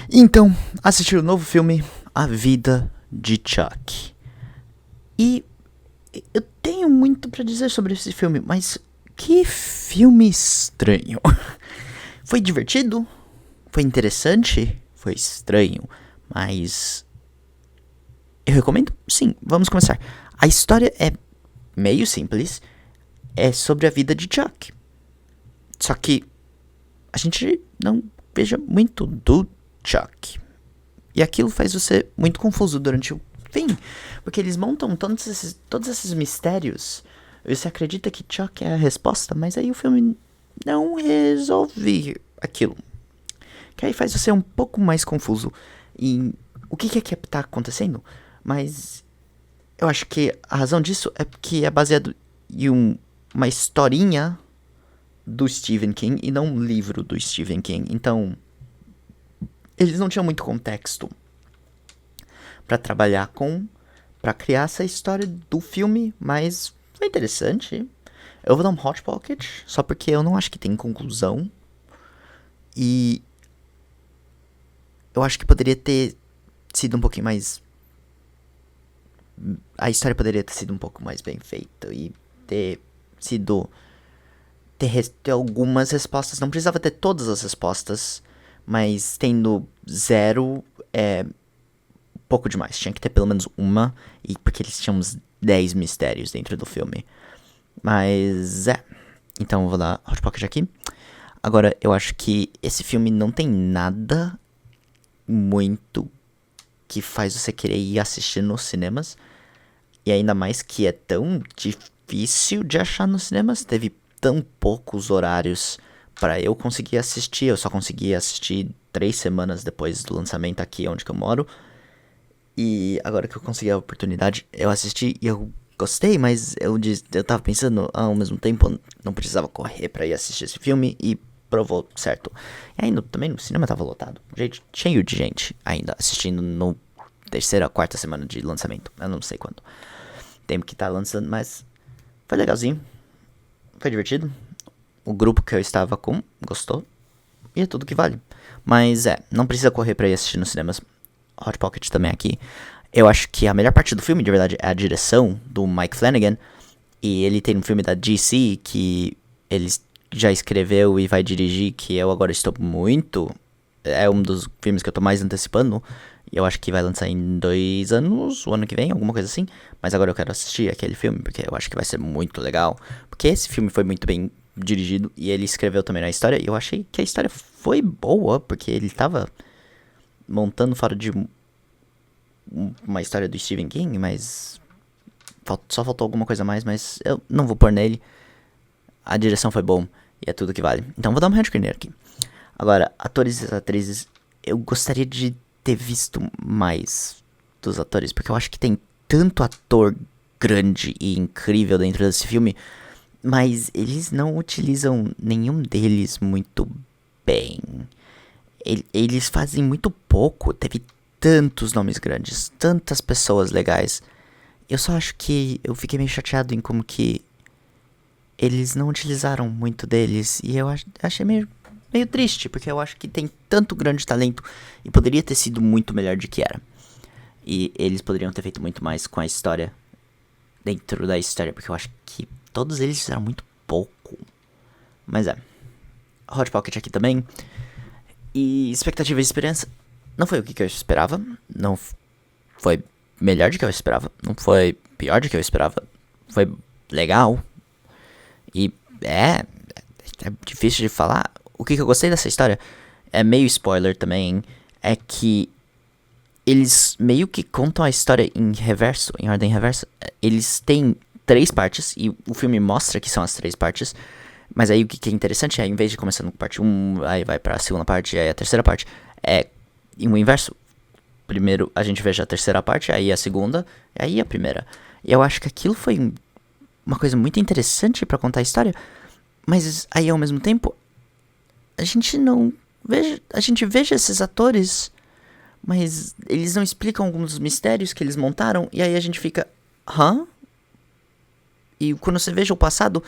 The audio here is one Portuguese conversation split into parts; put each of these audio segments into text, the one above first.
Então, assisti o novo filme A Vida de Chuck. E eu tenho muito pra dizer sobre esse filme, mas que filme estranho. Foi divertido, foi interessante, foi estranho, mas eu recomendo? Sim, vamos começar. A história é meio simples, é sobre a vida de Chuck. Só que a gente não veja muito do Chuck. E aquilo faz você muito confuso durante o fim. Porque eles montam todos esses mistérios. Você acredita que Chuck é a resposta, mas aí o filme não resolve aquilo. Que aí faz você um pouco mais confuso em o que é que tá acontecendo. Mas eu acho que a razão disso é porque é baseado em uma historinha do Stephen King e não um livro do Stephen King. Então, eles não tinham muito contexto pra trabalhar com, pra criar essa história do filme, mas foi interessante. Eu vou dar um Hot Pocket, só porque eu não acho que tem conclusão. E eu acho que poderia ter sido um pouquinho mais. A história poderia ter sido um pouco mais bem feita e ter sido. Ter algumas respostas. Não precisava ter todas as respostas, mas tendo zero é pouco demais. Tinha que ter pelo menos uma, e porque eles tinham uns 10 mistérios dentro do filme. Mas é. Então eu vou dar Hot Pocket aqui. Agora, eu acho que esse filme não tem nada muito que faz você querer ir assistir nos cinemas. E ainda mais que é tão difícil de achar nos cinemas. Teve tão poucos horários para eu conseguir assistir. Eu só consegui assistir 3 semanas depois do lançamento aqui onde que eu moro. E agora que eu consegui a oportunidade, eu assisti e eu gostei, mas eu tava pensando, ao mesmo tempo, não precisava correr pra ir assistir esse filme e provou certo. E ainda também no cinema tava lotado, cheio de gente ainda assistindo no terceira, quarta semana de lançamento. Eu não sei quando tempo que tá lançando, mas foi legalzinho, foi divertido. O grupo que eu estava com gostou e é tudo que vale. Mas não precisa correr pra ir assistir nos cinemas. Hot Pocket também aqui. Eu acho que a melhor parte do filme, de verdade, é a direção do Mike Flanagan. E ele tem um filme da DC que ele já escreveu e vai dirigir, que eu agora estou muito... É um dos filmes que eu tô mais antecipando. E eu acho que vai lançar em 2 anos, o ano que vem, alguma coisa assim. Mas agora eu quero assistir aquele filme, porque eu acho que vai ser muito legal. Porque esse filme foi muito bem dirigido e ele escreveu também na história. E eu achei que a história foi boa, porque ele tava montando fora de uma história do Stephen King, mas só faltou alguma coisa a mais, mas eu não vou pôr nele. A direção foi bom e é tudo que vale. Então vou dar um red screener aqui. Agora, atores e atrizes, eu gostaria de ter visto mais dos atores, porque eu acho que tem tanto ator grande e incrível dentro desse filme, mas eles não utilizam nenhum deles muito bem. Eles fazem muito pouco. Teve tantos nomes grandes, tantas pessoas legais. Eu só acho que eu fiquei meio chateado em como que eles não utilizaram muito deles. E eu achei meio triste, porque eu acho que tem tanto grande talento e poderia ter sido muito melhor do que era. E eles poderiam ter feito muito mais com a história, dentro da história, porque eu acho que todos eles fizeram muito pouco. Mas Hot Pocket aqui também. E expectativa e esperança não foi o que eu esperava. Não foi melhor do que eu esperava. Não foi pior do que eu esperava. Foi legal. E é difícil de falar. O que eu gostei dessa história é meio spoiler também. É que eles meio que contam a história em reverso, em ordem reversa. Eles têm 3 partes e o filme mostra que são as 3 partes. Mas aí o que é interessante é, em vez de começando com parte 1, aí vai pra segunda parte, aí a terceira parte, é em o inverso. Primeiro a gente veja a terceira parte, aí a segunda, aí a primeira. E eu acho que aquilo foi uma coisa muito interessante pra contar a história, mas aí ao mesmo tempo, a gente não veja, a gente veja esses atores, mas eles não explicam alguns dos mistérios que eles montaram, e aí a gente fica, hã? E quando você veja o passado,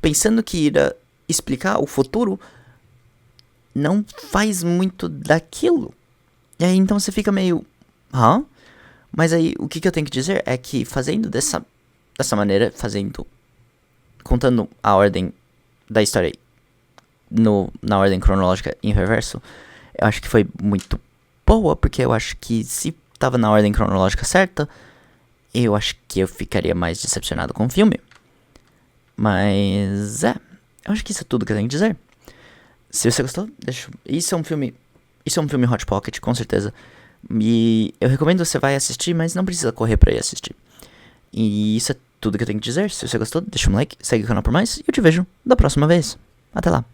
pensando que irá explicar o futuro, não faz muito daquilo. E aí então você fica meio... Hã? Mas aí o que eu tenho que dizer é que fazendo dessa maneira, contando a ordem da história na ordem cronológica em reverso, eu acho que foi muito boa, porque eu acho que se tava na ordem cronológica certa, eu acho que eu ficaria mais decepcionado com o filme. Mas eu acho que isso é tudo que eu tenho que dizer. Se você gostou, deixa. Isso é um filme Hot Pocket, com certeza. E eu recomendo você vai assistir, mas não precisa correr pra ir assistir. E isso é tudo que eu tenho que dizer. Se você gostou, deixa um like, segue o canal por mais e eu te vejo da próxima vez. Até lá.